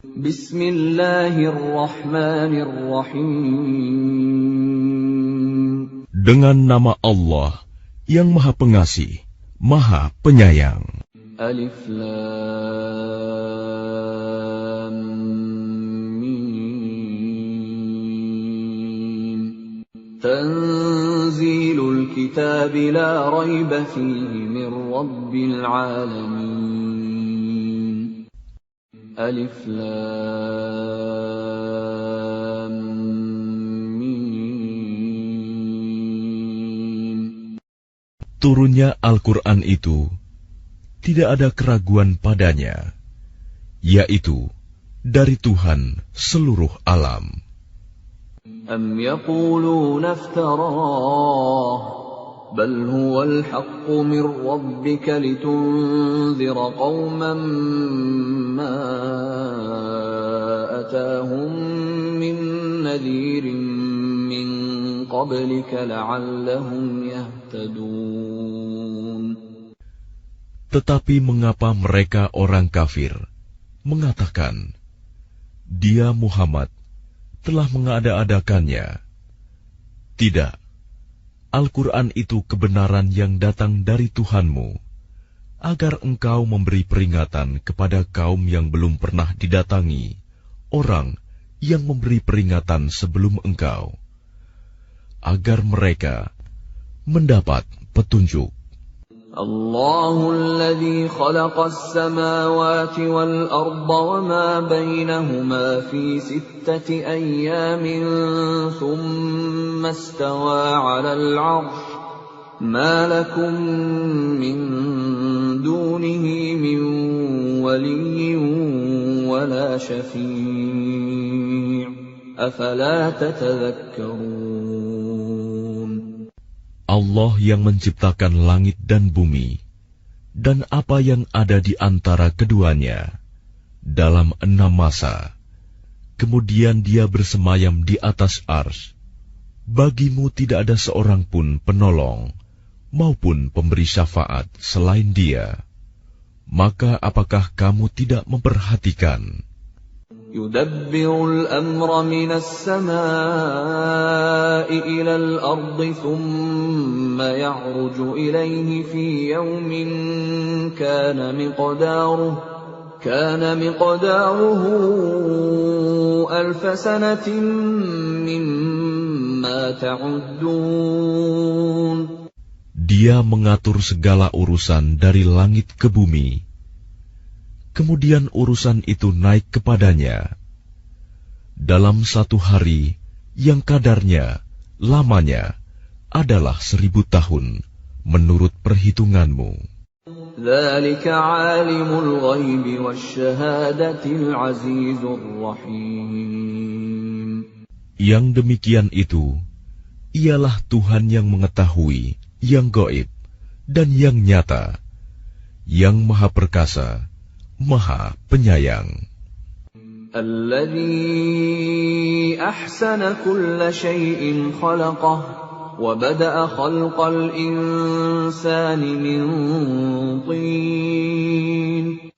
Bismillahirrahmanirrahim. Dengan nama Allah yang Maha Pengasih, Maha Penyayang. Alif Lam Mim. Tanzilul kitab la rayba fihi min rabbil alamin. Alif Lam Mim. Turunnya Al-Quran itu tidak ada keraguan padanya, yaitu dari Tuhan seluruh alam. Am yaquluna iftarah, bal huwal haqqu min rabbika litunzira qauman ma atahum min nadhirin min qablika la'allahum yahtadun. Tetapi mengapa mereka orang kafir mengatakan, Dia Muhammad telah mengada-adakannya? Tidak, Al-Quran itu kebenaran yang datang dari Tuhanmu, agar engkau memberi peringatan kepada kaum yang belum pernah didatangi orang yang memberi peringatan sebelum engkau, agar mereka mendapat petunjuk. Allahul ladzi khalaqas samawati wal arda wama bainahuma fi sittati ayyamin thumma istawa 'alal 'arsy ma lakum min dunihi min waliyyin wala syafi' afala tatadhakkarun. Allah yang menciptakan langit dan bumi, dan apa yang ada di antara keduanya, dalam 6 masa. Kemudian Dia bersemayam di atas arsy. Bagimu tidak ada seorang pun penolong, maupun pemberi syafaat selain Dia. Maka apakah kamu tidak memperhatikan? Yudabbirul amra minas samaa'i ilal ardi thumma ya'ruju ilayhi fi yawmin kana miqdaruhu alfa sanatin mimma ta'uddun. Dia mengatur segala urusan dari langit ke bumi. Kemudian urusan itu naik kepadanya dalam 1 hari yang kadarnya, lamanya adalah 1000 tahun menurut perhitunganmu. Dzalika 'alimul ghaibi wasyahadatil 'azizur rahim. Yang demikian itu ialah Tuhan yang mengetahui yang gaib dan yang nyata, yang Maha Perkasa, Maha Penyayang. Alladzi ahsana kulla syai'in khalaqah wa bada'a khalqal insani min tin.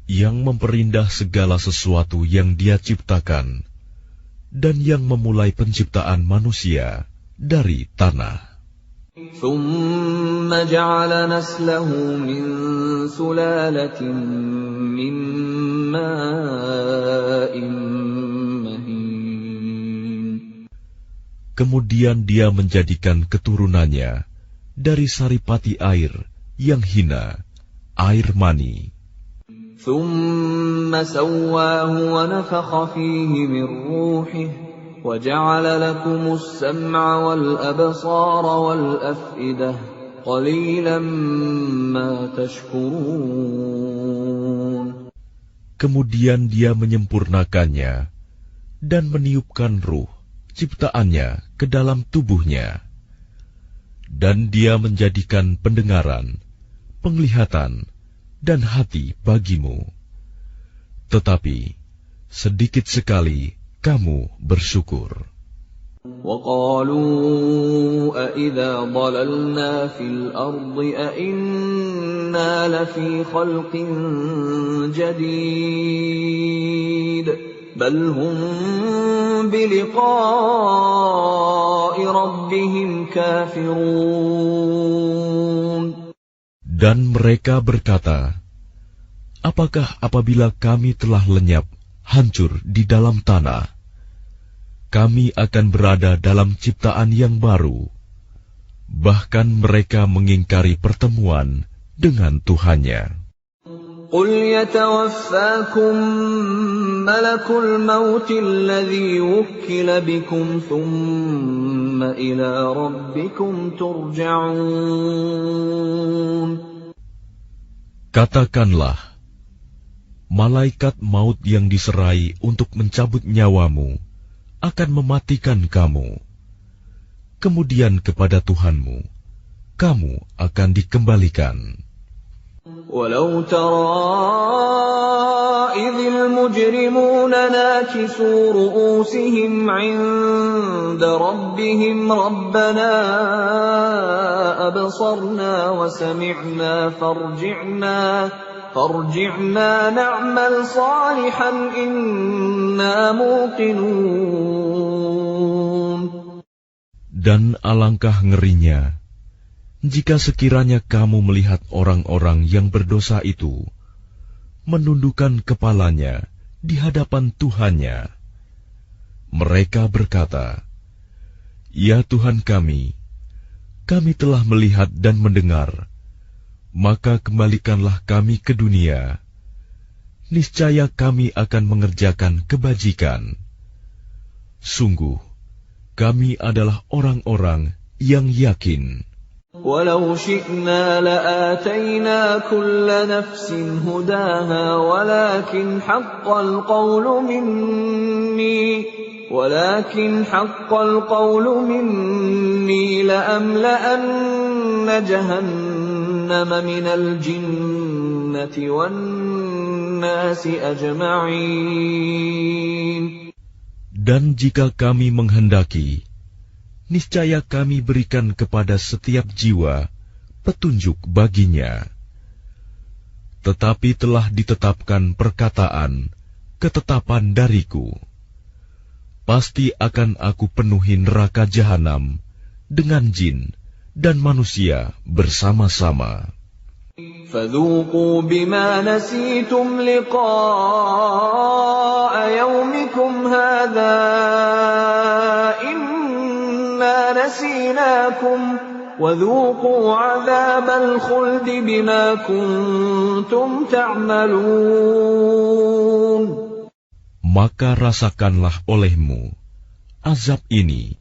Yang memperindah segala sesuatu yang Dia ciptakan, dan yang memulai penciptaan manusia dari tanah. ثُمَّ جَعَلَ نَسْلَهُ مِنْ سُلَالَةٍ مِّن مَّاءٍ مَّهِينٍ. Kemudian Dia menjadikan keturunannya dari saripati air yang hina, air mani. ثُمَّ سَوَّاهُ وَنَفَخَ فِيهِ مِنْ رُوحِهِ وَجَعَلَ لَكُمُ السَّمْعَ وَالْأَبْصَارَ وَالْأَفْئِدَةَ قَلِيلًا مَا تَشْكُرُونَ. Kemudian Dia menyempurnakannya dan meniupkan ruh ciptaannya ke dalam tubuhnya. Dan Dia menjadikan pendengaran, penglihatan, dan hati bagimu. Tetapi sedikit sekali kamu bersyukur. وَقَالُوا أَإِذَا ضَلَلْنَا فِي الْأَرْضِ أَإِنَّا لَفِي خَلْقٍ جَدِيدٍ بل هم بلقاء ربهم كافرون. Dan mereka berkata, apakah apabila kami telah lenyap, hancur di dalam tanah, kami akan berada dalam ciptaan yang baru? Bahkan mereka mengingkari pertemuan dengan Tuhannya. قل يتوفاكم ملك الموت الذي وكل بكم ثم إلى ربكم ترجعون. Katakanlah, malaikat maut yang diserai untuk mencabut nyawamu akan mematikan kamu. Kemudian kepada Tuhanmu, kamu akan dikembalikan. ولو ترى إذ المجرمون ناكسوا رؤوسهم عند ربهم ربنا أبصرنا وسمعنا فارجعنا نعمل صالحا إنا موقنون. Dan alangkah ngerinya jika sekiranya kamu melihat orang-orang yang berdosa itu menundukkan kepalanya di hadapan Tuhannya. Mereka berkata, "Ya Tuhan kami telah melihat dan mendengar, maka kembalikanlah kami ke dunia. Niscaya kami akan mengerjakan kebajikan. Sungguh, kami adalah orang-orang yang yakin." ولو شئنا لآتينا كل نفس هداها ولكن حق القول مني لأملأن جهنم من الجنة والناس أجمعين. Dan jika kami menghendaki, niscaya kami berikan kepada setiap jiwa petunjuk baginya. Tetapi telah ditetapkan ketetapan dariku. Pasti akan aku penuhi neraka jahanam dengan jin dan manusia bersama-sama. فذوقوا بما نسيتم لقاء يومكم هذا نسيناكم وذوقوا عذاب الخلد بما كنتم تعملون. Maka rasakanlah olehmu azab ini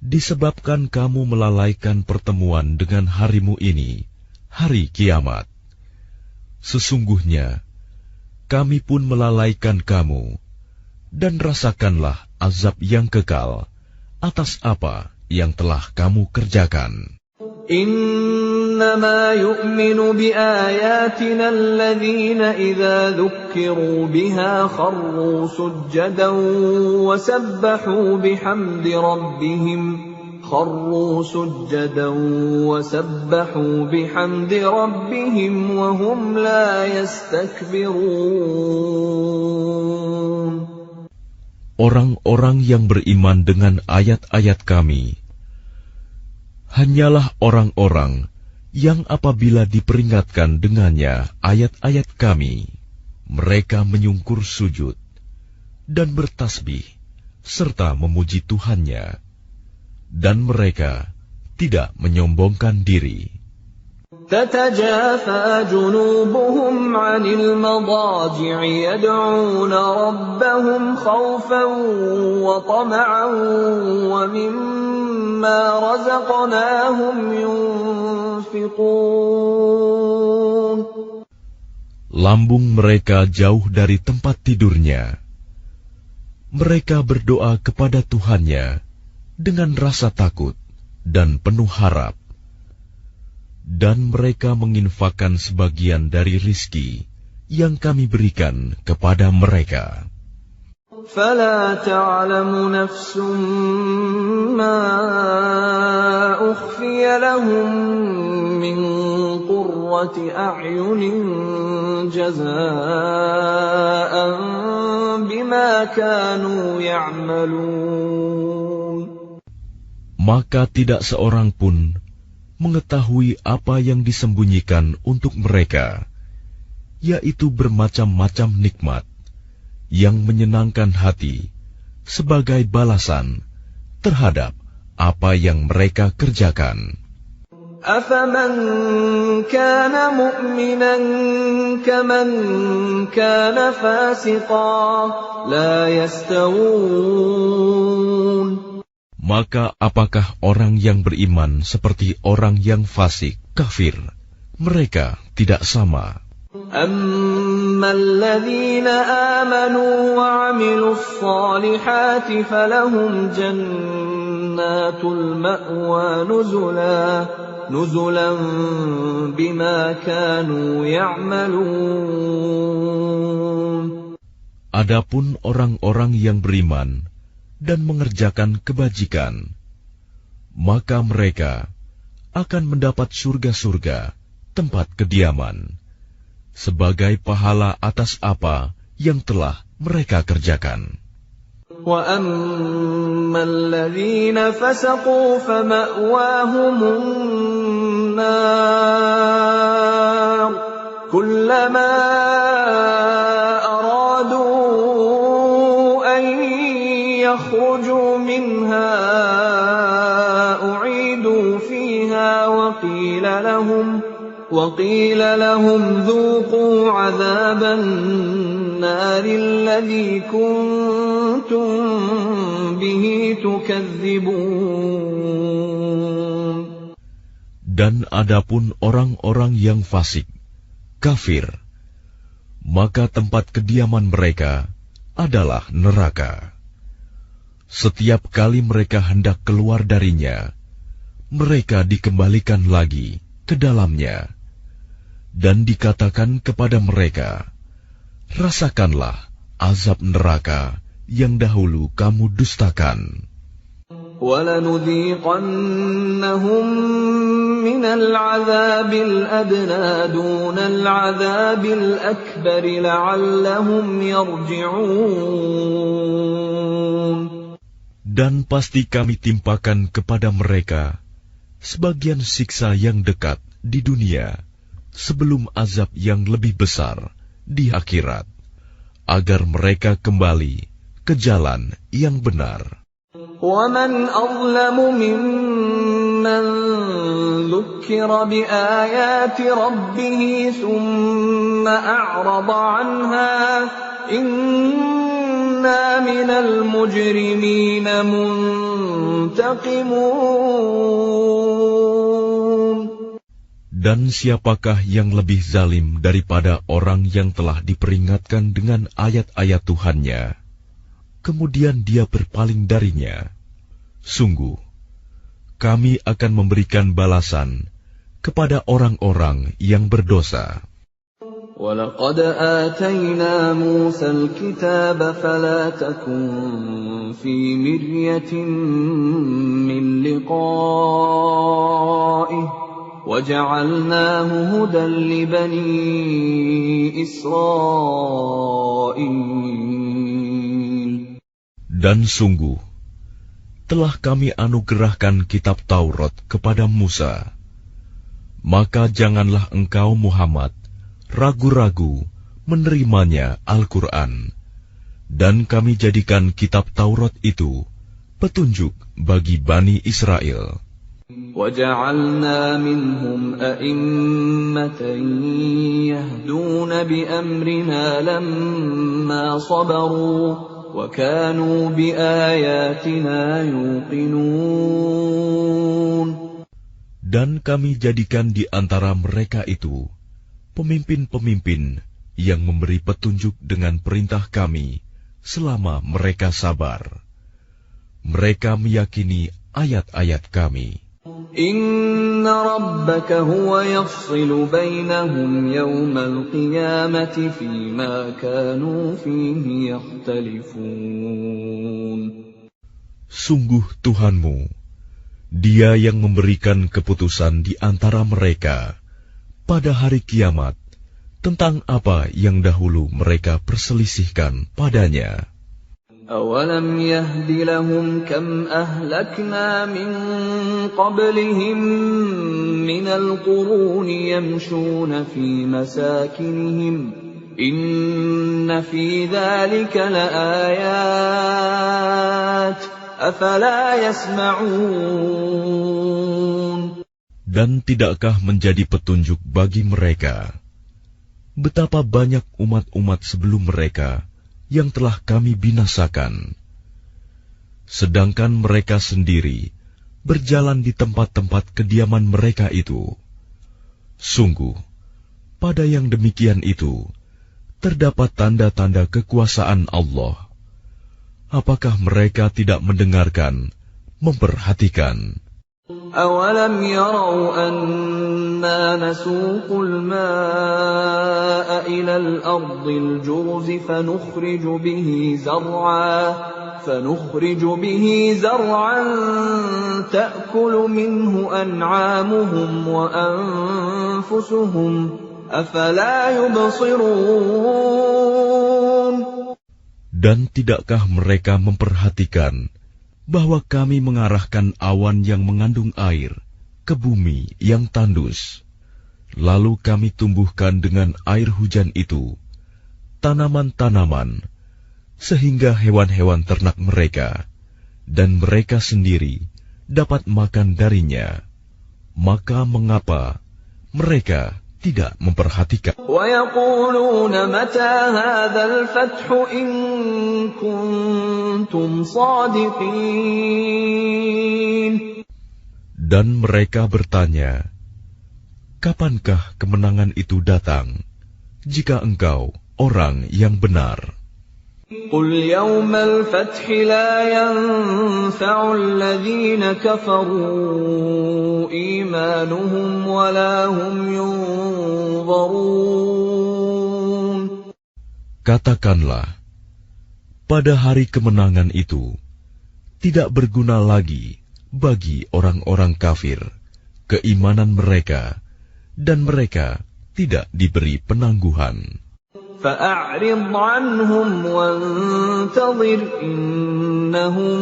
disebabkan kamu melalaikan pertemuan dengan harimu ini, hari kiamat. Sesungguhnya kami pun melalaikan kamu, dan rasakanlah azab yang kekal atas apa yang telah kamu kerjakan. إنما يؤمن بآياتنا الذين إذا ذكروا بها خروا سجدا وسبحوا بحمد ربهم وهم لا يستكبرون. Orang-orang yang beriman dengan ayat-ayat kami hanyalah orang-orang yang apabila diperingatkan dengannya ayat-ayat kami, mereka menyungkur sujud dan bertasbih serta memuji Tuhannya, dan mereka tidak menyombongkan diri. تتجافى جنوبهم عن المضاجع يدعون ربهم خوفا وطمعا ومما رزقناهم ينفقون. Lambung mereka jauh dari tempat tidurnya. Mereka berdoa kepada Tuhannya dengan rasa takut dan penuh harap. Dan mereka menginfakkan sebagian dari rizki yang kami berikan kepada mereka. فَلَا تَعْلَمُ نَفْسٌ مَّا أُخْفِيَ لَهُم مِّن قُرَّةِ أَعْيُنٍ جَزَاءً بِمَا بما كانوا يعملون. Maka tidak seorang pun mengetahui apa yang disembunyikan untuk mereka, yaitu bermacam-macam nikmat yang menyenangkan hati sebagai balasan terhadap apa yang mereka kerjakan. أَفَمَنْ كَانَ مُؤْمِنًا كَمَنْ كَانَ فَاسِقًا لَا يَسْتَوُونَ. Maka apakah orang yang beriman seperti orang yang fasik, kafir? Mereka tidak sama. أَمَّا الَّذِينَ آمَنُوا وَعَمِلُوا الصَّالِحَاتِ فَلَهُمْ جَنَّاتُ الْمَأْوَى نُزُلًا بِمَا كَانُوا يَعْمَلُونَ. Adapun orang-orang yang beriman dan mengerjakan kebajikan, maka mereka akan mendapat surga-surga, tempat kediaman, sebagai pahala atas apa yang telah mereka kerjakan. وَأَمَّا الَّذِينَ فَسَقُوا فَمَأْوَاهُمُ النَّارُ كُلَّمَا يخرجوا منها أعيدوا فيها وقيل لهم ذوقوا عذاب النار الذي كنتم به تكذبون. Dan adapun orang-orang yang fasik, kafir, maka tempat kediaman mereka adalah neraka. Setiap kali mereka hendak keluar darinya, mereka dikembalikan lagi ke dalamnya, dan dikatakan kepada mereka, rasakanlah azab neraka yang dahulu kamu dustakan. وَلَنُذِيقَنَّهُمْ مِنَ الْعَذَابِ الْأَدْنَى دُونَ الْعَذَابِ الْأَكْبَرِ لَعَلَّهُمْ يَرْجِعُونَ. Dan pasti kami timpakan kepada mereka sebagian siksa yang dekat di dunia sebelum azab yang lebih besar di akhirat, agar mereka kembali ke jalan yang benar. وَمَنْ أَظْلَمُ مِمَّنْ ذُكِّرَ بِآيَاتِ رَبِّهِ ثُمَّ أَعْرَضَ عَنْهَا إِنَّا مِنَ الْمُجْرِمِينَ مُنْتَقِمُونَ. Dan siapakah yang lebih zalim daripada orang yang telah diperingatkan dengan ayat-ayat Tuhannya, kemudian dia berpaling darinya? Sungguh, kami akan memberikan balasan kepada orang-orang yang berdosa. وَلَقَدْ آتَيْنَا مُوسَى الْكِتَابَ فَلَا تَكُنْ فِي مِرْيَةٍ مِّن لِقَائِهِ وَجَعَلْنَاهُ هُدًى لِبَنِي إِسْرَائِيلَ. Dan sungguh, telah kami anugerahkan kitab Taurat kepada Musa. Maka janganlah engkau Muhammad ragu-ragu menerimanya Al-Quran, dan kami jadikan kitab Taurat itu petunjuk bagi Bani Israel. وَجَعَلْنَا مِنْهُمْ أَئِمَّةً يَهْدُونَ بِأَمْرِنَا لَمَّا صَبَرُوا وَكَانُوا بِآيَاتِنَا يُوقِنُونَ. Dan kami jadikan di antara mereka itu pemimpin-pemimpin yang memberi petunjuk dengan perintah kami selama mereka sabar. Mereka meyakini ayat-ayat kami. Inna rabbaka huwa yafsilu bainahum yawmal qiyamati fima kanu fihi yakhtalifun. Sungguh Tuhanmu, Dia yang memberikan keputusan di antara mereka pada hari kiamat tentang apa yang dahulu mereka perselisihkan padanya. أَوَلَمْ يَهْدِ لَهُمْ كَمْ أَهْلَكْنَا مِنْ قَبْلِهِمْ مِنَ الْقُرُونِ يَمْشُونَ فِي مَسَاكِنِهِمْ إِنَّ فِي ذَلِكَ لَآيَاتٍ أَفَلَا يَسْمَعُونَ. Dan tidakkah menjadi petunjuk bagi mereka betapa banyak umat-umat sebelum mereka yang telah kami binasakan, sedangkan mereka sendiri berjalan di tempat-tempat kediaman mereka itu. Sungguh, pada yang demikian itu terdapat tanda-tanda kekuasaan Allah. Apakah mereka tidak mendengarkan, memperhatikan? أَوَلَمْ يَرَوْا أَنَّا نَسُوقُ الْمَاءَ إِلَى الْأَرْضِ الْجُرُزِ فَنُخْرِجُ بِهِ زَرْعًا تَأْكُلُ مِنْهُ أَنْعَامُهُمْ وَأَنْفُسُهُمْ أَفَلَا يُبْصِرُونَ. Dan tidakkah mereka memperhatikan bahwa kami mengarahkan awan yang mengandung air ke bumi yang tandus, lalu kami tumbuhkan dengan air hujan itu tanaman-tanaman, sehingga hewan-hewan ternak mereka dan mereka sendiri dapat makan darinya. Maka mengapa mereka tidak memperhatikan? وَيَقُولُونَ مَتَى هَذَا الْفَتْحُ إِن كُنتُمْ صَادِقِينَ. Dan mereka bertanya, kapankah kemenangan itu datang, jika engkau orang yang benar? قُلْ يَوْمَ الْفَتْحِ لَا يَنفَعُ الَّذِينَ كَفَرُوا إِيمَانُهُمْ وَلَا هُمْ يُنظَرُونَ. Katakanlah, pada hari kemenangan itu tidak berguna lagi bagi orang-orang kafir keimanan mereka, dan mereka tidak diberi penangguhan. فَأَعْرِضْ عَنْهُمْ وَانْتَظِرْ إِنَّهُمْ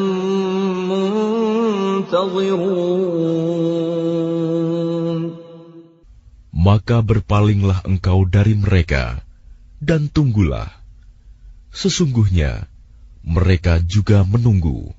مُنْتَظِرُونَ. Maka berpalinglah engkau dari mereka, dan tunggulah. Sesungguhnya mereka juga menunggu.